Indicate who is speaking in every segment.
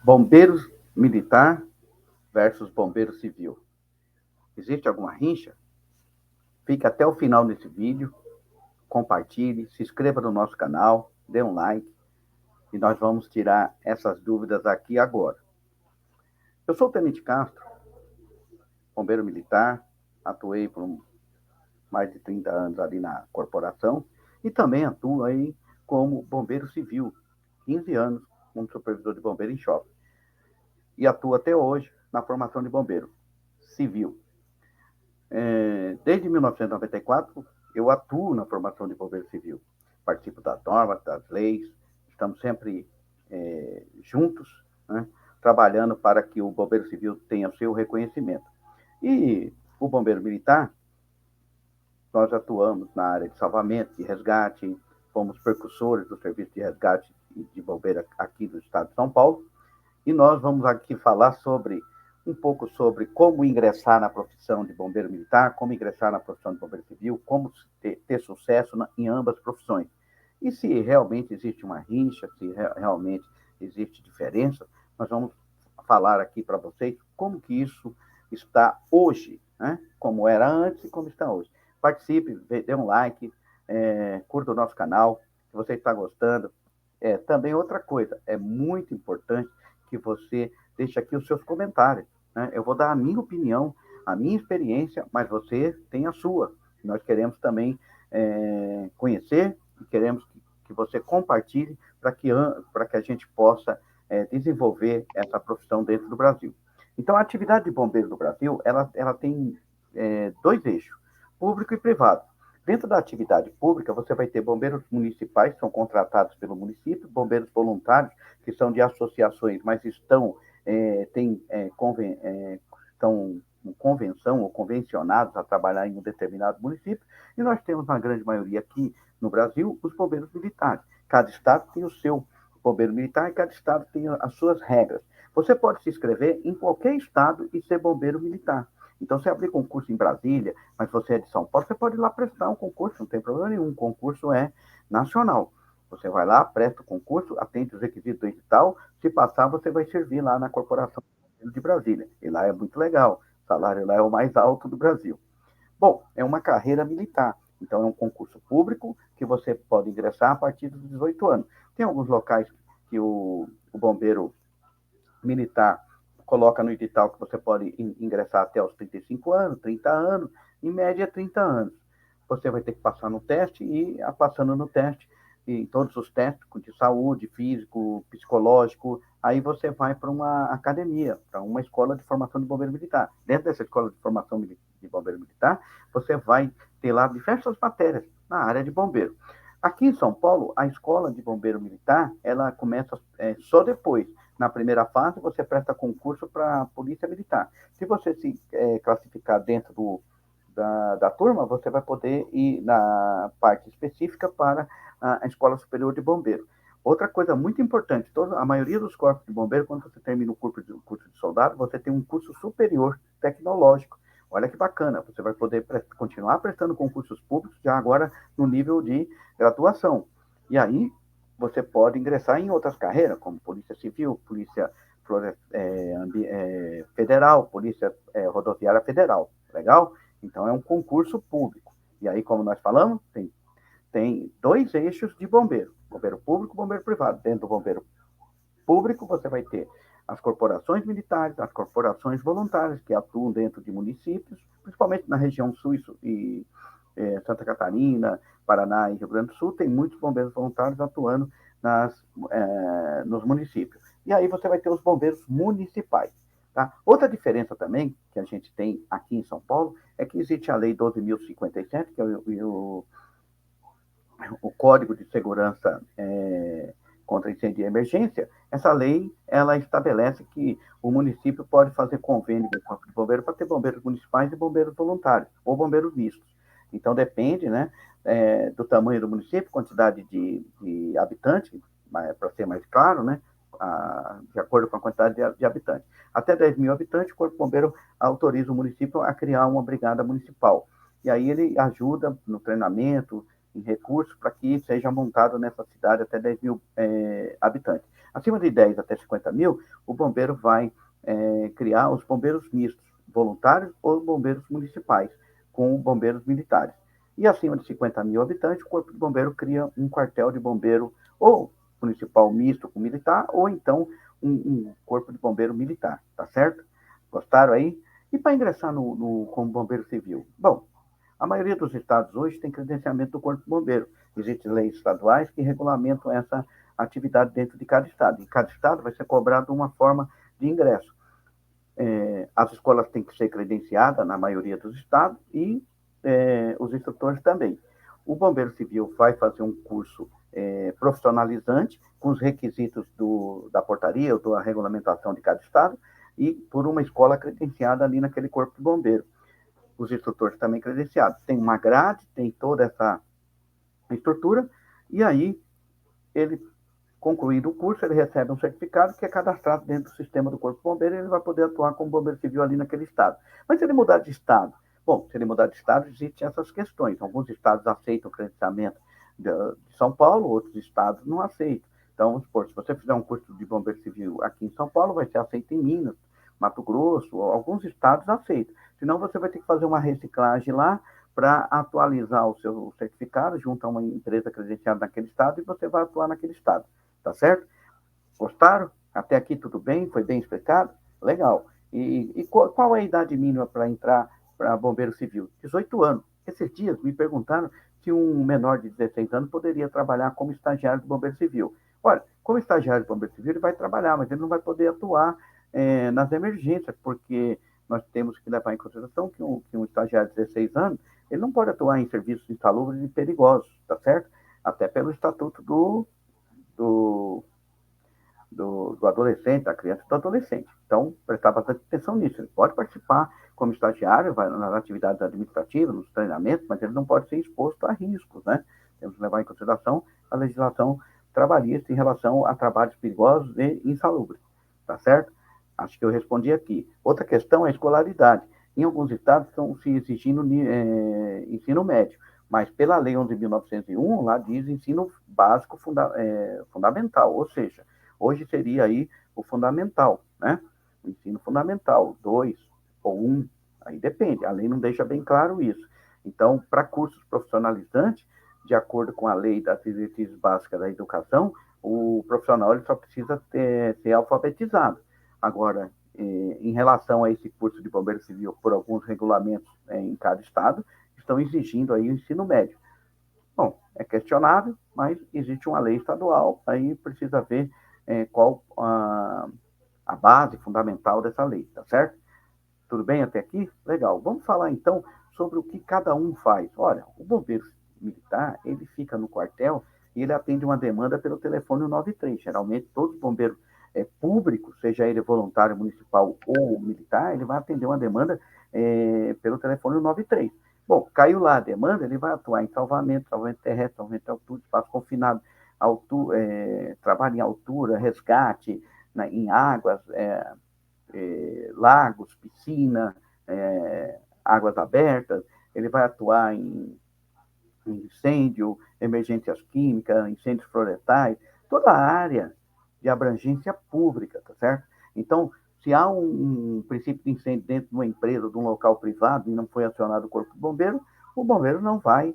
Speaker 1: Bombeiros militar versus bombeiro civil. Existe alguma rincha? Fique até o final desse vídeo, compartilhe, se inscreva no nosso canal, dê um like e nós vamos tirar essas dúvidas aqui agora. Eu sou o Tenente Castro, bombeiro militar, atuei por mais de 30 anos ali na corporação e também atuo aí como bombeiro civil, 15 anos como supervisor de bombeiro em shopping. E atuo até hoje na formação de bombeiro civil. Desde 1994, eu atuo na formação de bombeiro civil. Participo das normas, das leis, estamos sempre juntos, né, trabalhando para que o bombeiro civil tenha seu reconhecimento. E o bombeiro militar, nós atuamos na área de salvamento, de resgate, fomos percussores do serviço de resgate de bombeiro aqui do estado de São Paulo, e nós vamos aqui falar sobre um pouco sobre como ingressar na profissão de bombeiro militar, como ingressar na profissão de bombeiro civil, como ter sucesso em ambas profissões. E se realmente existe uma rincha, se realmente existe diferença, nós vamos falar aqui para vocês como que isso está hoje, né? Como era antes e como está hoje. Participe, dê um like, curta o nosso canal, se você está gostando. Também outra coisa, é muito importante que você deixe aqui os seus comentários. Né? Eu vou dar a minha opinião, a minha experiência, mas você tem a sua. Nós queremos também conhecer e queremos que você compartilhe para que a gente possa desenvolver essa profissão dentro do Brasil. Então, a atividade de bombeiro do Brasil, ela tem dois eixos, público e privado. Dentro da atividade pública, você vai ter bombeiros municipais, que são contratados pelo município, bombeiros voluntários, que são de associações, mas estão com convenção ou convencionados a trabalhar em um determinado município, e nós temos, na grande maioria aqui no Brasil, os bombeiros militares. Cada estado tem o seu bombeiro militar e cada estado tem as suas regras. Você pode se inscrever em qualquer estado e ser bombeiro militar. Então, se abrir concurso em Brasília, mas você é de São Paulo, você pode ir lá prestar um concurso, não tem problema nenhum. O concurso é nacional. Você vai lá, presta o concurso, atende os requisitos do edital. Se passar, você vai servir lá na Corporação de Brasília. E lá é muito legal. O salário lá é o mais alto do Brasil. Bom, é uma carreira militar. Então, é um concurso público que você pode ingressar a partir dos 18 anos. Tem alguns locais que o bombeiro militar coloca no edital que você pode ingressar até os 35 anos, 30 anos, em média 30 anos. Você vai ter que passar no teste e, passando no teste, em todos os testes de saúde, físico, psicológico, aí você vai para uma academia, para uma escola de formação de bombeiro militar. Dentro dessa escola de formação de bombeiro militar, você vai ter lá diversas matérias na área de bombeiro. Aqui em São Paulo, a escola de bombeiro militar, ela começa só depois. Na primeira fase, você presta concurso para a Polícia Militar. Se você se classificar dentro da turma, você vai poder ir na parte específica para a Escola Superior de Bombeiro. Outra coisa muito importante, a maioria dos corpos de bombeiro, quando você termina o curso de soldado, você tem um curso superior tecnológico. Olha que bacana, você vai poder continuar prestando concursos públicos já agora no nível de graduação. E aí você pode ingressar em outras carreiras, como Polícia Civil, Polícia Federal, Polícia Rodoviária Federal. Legal? Então, é um concurso público. E aí, como nós falamos, tem dois eixos de bombeiro: bombeiro público e bombeiro privado. Dentro do bombeiro público, você vai ter as corporações militares, as corporações voluntárias, que atuam dentro de municípios, principalmente na região sul e Santa Catarina, Paraná e Rio Grande do Sul, tem muitos bombeiros voluntários atuando nos municípios. E aí você vai ter os bombeiros municipais. Tá? Outra diferença também que a gente tem aqui em São Paulo é que existe a Lei 12.057, que é o Código de Segurança contra Incêndio e Emergência. Essa lei, ela estabelece que o município pode fazer convênio com o Corpo de Bombeiro para ter bombeiros municipais e bombeiros voluntários, ou bombeiros mistos. Então, depende, né, do tamanho do município, quantidade de habitantes, para ser mais claro, né, de acordo com a quantidade de habitantes. Até 10 mil habitantes, o Corpo de Bombeiro autoriza o município a criar uma brigada municipal. E aí ele ajuda no treinamento, em recursos, para que seja montado nessa cidade até 10 mil habitantes. Acima de 10 até 50 mil, o bombeiro vai criar os bombeiros mistos, voluntários ou bombeiros municipais, com bombeiros militares. E acima de 50 mil habitantes, o Corpo de Bombeiro cria um quartel de bombeiro ou municipal misto com militar, ou então um corpo de bombeiro militar, tá certo? Gostaram aí? E para ingressar como bombeiro civil? Bom, a maioria dos estados hoje tem credenciamento do Corpo de Bombeiro. Existem leis estaduais que regulamentam essa atividade dentro de cada estado. Em cada estado vai ser cobrado uma forma de ingresso. As escolas têm que ser credenciadas na maioria dos estados e os instrutores também. O bombeiro civil vai fazer um curso profissionalizante com os requisitos da portaria ou da regulamentação de cada estado e por uma escola credenciada ali naquele corpo de bombeiro. Os instrutores também credenciados. Tem uma grade, tem toda essa estrutura, e aí ele, concluído o curso, ele recebe um certificado que é cadastrado dentro do sistema do Corpo de Bombeiro e ele vai poder atuar como bombeiro civil ali naquele estado. Mas se ele mudar de estado, bom, se ele mudar de estado, existem essas questões. Alguns estados aceitam o credenciamento de São Paulo, outros estados não aceitam. Então, vamos supor, se você fizer um curso de bombeiro civil aqui em São Paulo, vai ser aceito em Minas, Mato Grosso, alguns estados aceitam. Senão, você vai ter que fazer uma reciclagem lá para atualizar o seu certificado junto a uma empresa credenciada naquele estado e você vai atuar naquele estado. Tá certo? Gostaram? Até aqui tudo bem? Foi bem explicado? Legal. E qual é a idade mínima para entrar para bombeiro civil? 18 anos. Esses dias me perguntaram se um menor de 16 anos poderia trabalhar como estagiário do bombeiro civil. Olha, como estagiário do bombeiro civil, ele vai trabalhar, mas ele não vai poder atuar nas emergências, porque nós temos que levar em consideração que um estagiário de 16 anos, ele não pode atuar em serviços insalubres e perigosos, tá certo? Até pelo estatuto do, do adolescente, da criança e do adolescente. Então, prestar bastante atenção nisso. Ele pode participar como estagiário, vai nas atividades administrativas, nos treinamentos, mas ele não pode ser exposto a riscos, né? Temos que levar em consideração a legislação trabalhista em relação a trabalhos perigosos e insalubres, tá certo? Acho que eu respondi aqui. Outra questão é a escolaridade. Em alguns estados estão se exigindo ensino médio, mas pela Lei 11.901, lá diz ensino básico fundamental, ou seja, hoje seria aí o fundamental, né? O ensino fundamental, 2 ou 1, aí depende, a lei não deixa bem claro isso. Então, para cursos profissionalizantes, de acordo com a lei das diretrizes básicas da educação, o profissional ele só precisa ser alfabetizado. Agora, em relação a esse curso de bombeiro civil, por alguns regulamentos em cada estado, estão exigindo aí o ensino médio. Bom, é questionável, mas existe uma lei estadual, aí precisa ver qual a base fundamental dessa lei, tá certo? Tudo bem até aqui? Legal. Vamos falar então sobre o que cada um faz. Olha, o bombeiro militar, ele fica no quartel e ele atende uma demanda pelo telefone 93. Geralmente, todos os bombeiros públicos, seja ele voluntário municipal ou militar, ele vai atender uma demanda pelo telefone 93. Bom, caiu lá a demanda, ele vai atuar em salvamento terrestre, salvamento de altura, espaço confinado, trabalho em altura, resgate em águas, lagos, piscina, águas abertas, ele vai atuar em incêndio, emergências químicas, incêndios florestais, toda a área de abrangência pública, tá certo? Então, se há um princípio de incêndio dentro de uma empresa, de um local privado, e não foi acionado o Corpo de Bombeiro, o bombeiro não vai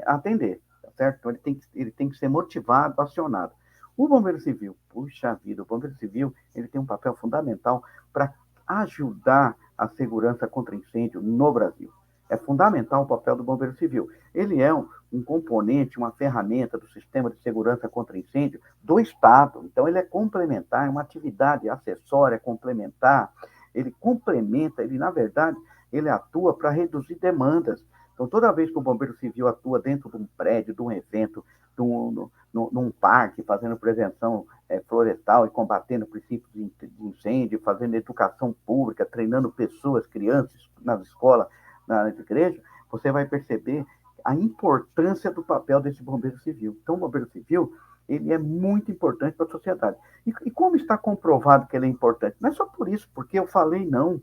Speaker 1: atender, tá certo? Então, ele tem que ser motivado, acionado. O bombeiro civil, puxa vida, o bombeiro civil, ele tem um papel fundamental para ajudar a segurança contra incêndio no Brasil. É fundamental o papel do bombeiro civil. Ele é um componente, uma ferramenta do sistema de segurança contra incêndio do Estado. Então, ele é complementar, é uma atividade acessória, complementar. Ele complementa, ele, na verdade, ele atua para reduzir demandas. Então, toda vez que o bombeiro civil atua dentro de um prédio, de um evento, num parque, fazendo prevenção florestal e combatendo princípios de incêndio, fazendo educação pública, treinando pessoas, crianças nas escolas, nas igrejas, você vai perceber a importância do papel desse bombeiro civil. Então, o bombeiro civil, ele é muito importante para a sociedade. E como está comprovado que ele é importante? Não é só por isso, porque eu falei não.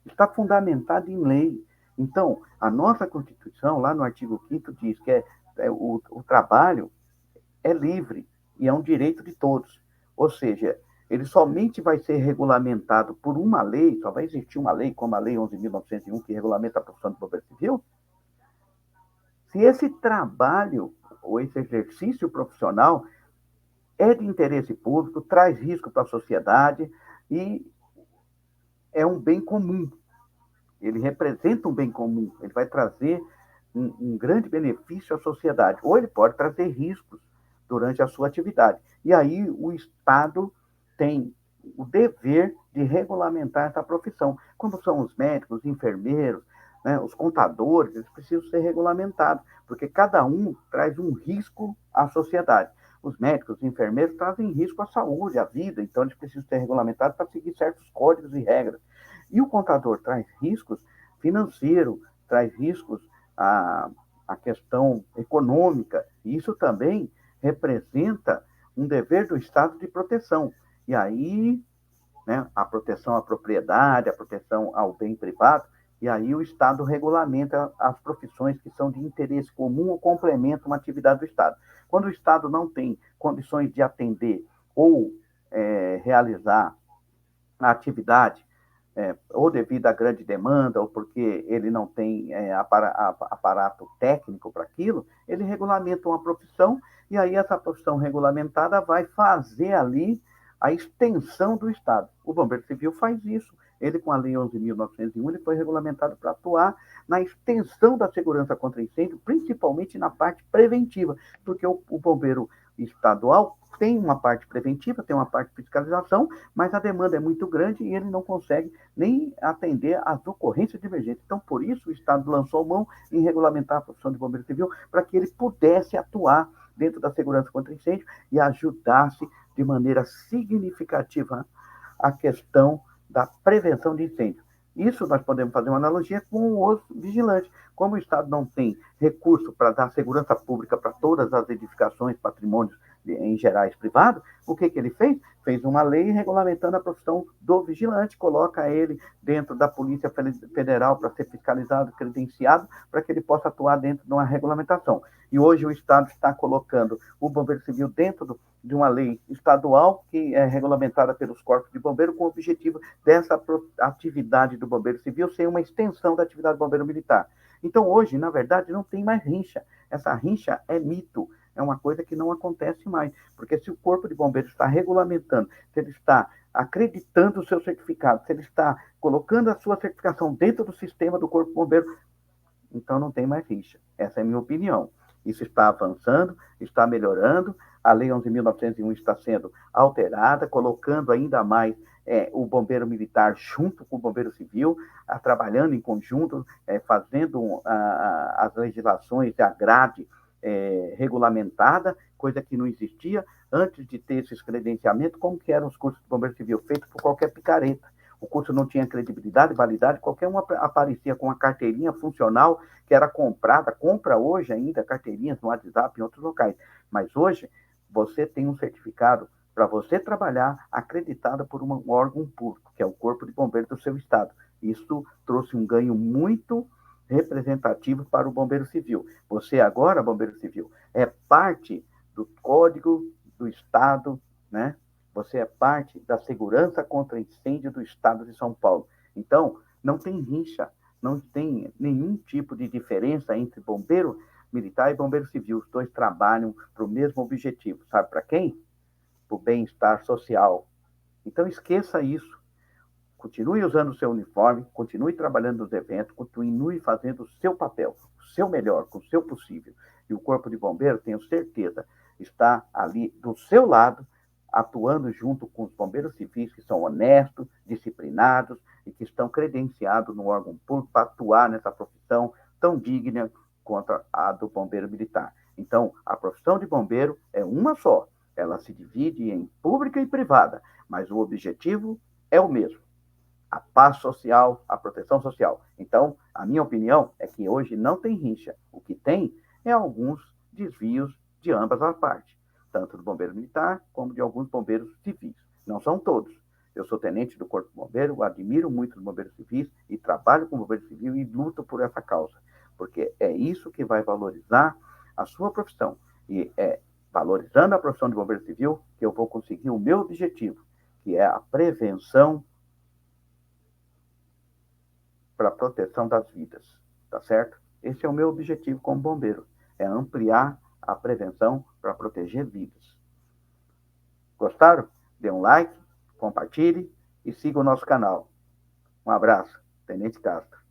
Speaker 1: Está fundamentado em lei. Então, a nossa Constituição, lá no artigo 5º, diz que o trabalho é livre e é um direito de todos. Ou seja, ele somente vai ser regulamentado por uma lei, só vai existir uma lei, como a Lei 11.901, que regulamenta a profissão de bombeiro civil, se esse trabalho ou esse exercício profissional é de interesse público, traz risco para a sociedade e é um bem comum. Ele representa um bem comum, ele vai trazer um grande benefício à sociedade, ou ele pode trazer riscos durante a sua atividade. E aí o Estado tem o dever de regulamentar essa profissão. Como são os médicos, os enfermeiros, né, os contadores, eles precisam ser regulamentados, porque cada um traz um risco à sociedade. Os médicos, os enfermeiros trazem risco à saúde, à vida, então eles precisam ser regulamentados para seguir certos códigos e regras. E o contador traz riscos financeiros, traz riscos à questão econômica, e isso também representa um dever do Estado de proteção. E aí, né, a proteção à propriedade, a proteção ao bem privado, e aí o Estado regulamenta as profissões que são de interesse comum ou complementam uma atividade do Estado. Quando o Estado não tem condições de atender ou realizar a atividade, ou devido à grande demanda, ou porque ele não tem aparato técnico para aquilo, ele regulamenta uma profissão, e aí essa profissão regulamentada vai fazer ali a extensão do Estado. O Bombeiro Civil faz isso. Ele, com a Lei 11.901, ele foi regulamentado para atuar na extensão da segurança contra incêndio, principalmente na parte preventiva, porque o bombeiro estadual tem uma parte preventiva, tem uma parte de fiscalização, mas a demanda é muito grande e ele não consegue nem atender às ocorrências de emergência. Então, por isso, o Estado lançou mão em regulamentar a profissão de bombeiro civil para que ele pudesse atuar dentro da segurança contra incêndio e ajudasse de maneira significativa a questão da prevenção de incêndio. Isso nós podemos fazer uma analogia com os vigilantes. Como o Estado não tem recurso para dar segurança pública para todas as edificações, patrimônios em gerais privados, o que ele fez? Fez uma lei regulamentando a profissão do vigilante, coloca ele dentro da Polícia Federal para ser fiscalizado, credenciado, para que ele possa atuar dentro de uma regulamentação. E hoje o Estado está colocando o Bombeiro Civil dentro de uma lei estadual que é regulamentada pelos corpos de bombeiro com o objetivo dessa atividade do Bombeiro Civil ser uma extensão da atividade do Bombeiro Militar. Então, hoje, na verdade, não tem mais rincha. Essa rincha é mito. É uma coisa que não acontece mais, porque se o Corpo de Bombeiros está regulamentando, se ele está acreditando o seu certificado, se ele está colocando a sua certificação dentro do sistema do Corpo de Bombeiros, então não tem mais rixa. Essa é a minha opinião. Isso está avançando, está melhorando, a Lei 11.901 está sendo alterada, colocando ainda mais o bombeiro militar junto com o bombeiro civil, trabalhando em conjunto, fazendo as legislações da grade regulamentada, coisa que não existia antes de ter esses credenciamentos, como que eram os cursos de bombeiro civil, feitos por qualquer picareta. O curso não tinha credibilidade, validade, qualquer um aparecia com uma carteirinha funcional que era comprada, compra hoje ainda carteirinhas no WhatsApp em outros locais, mas hoje você tem um certificado para você trabalhar acreditado por um órgão público, que é o Corpo de Bombeiros do seu estado. Isso trouxe um ganho muito representativo para o bombeiro civil. Você agora, bombeiro civil, é parte do Código do Estado, né? Você é parte da segurança contra incêndio do Estado de São Paulo. Então, não tem rincha, não tem nenhum tipo de diferença entre bombeiro militar e bombeiro civil. Os dois trabalham para o mesmo objetivo. Sabe para quem? Para o bem-estar social. Então, esqueça isso. Continue usando o seu uniforme, continue trabalhando nos eventos, continue fazendo o seu papel, o seu melhor, com o seu possível. E o Corpo de Bombeiro, tenho certeza, está ali do seu lado, atuando junto com os bombeiros civis que são honestos, disciplinados e que estão credenciados no órgão público para atuar nessa profissão tão digna quanto a do bombeiro militar. Então, a profissão de bombeiro é uma só. Ela se divide em pública e privada, mas o objetivo é o mesmo: a paz social, a proteção social. Então, a minha opinião é que hoje não tem rincha. O que tem é alguns desvios de ambas as partes, tanto do bombeiro militar como de alguns bombeiros civis. Não são todos. Eu sou tenente do Corpo de Bombeiro, admiro muito os bombeiros civis e trabalho com bombeiro civil e luto por essa causa, porque é isso que vai valorizar a sua profissão. E valorizando a profissão de bombeiro civil, que eu vou conseguir o meu objetivo, que é a prevenção para a proteção das vidas, tá certo? Esse é o meu objetivo como bombeiro, é ampliar a prevenção para proteger vidas. Gostaram? Dê um like, compartilhe e siga o nosso canal. Um abraço, Tenente Castro.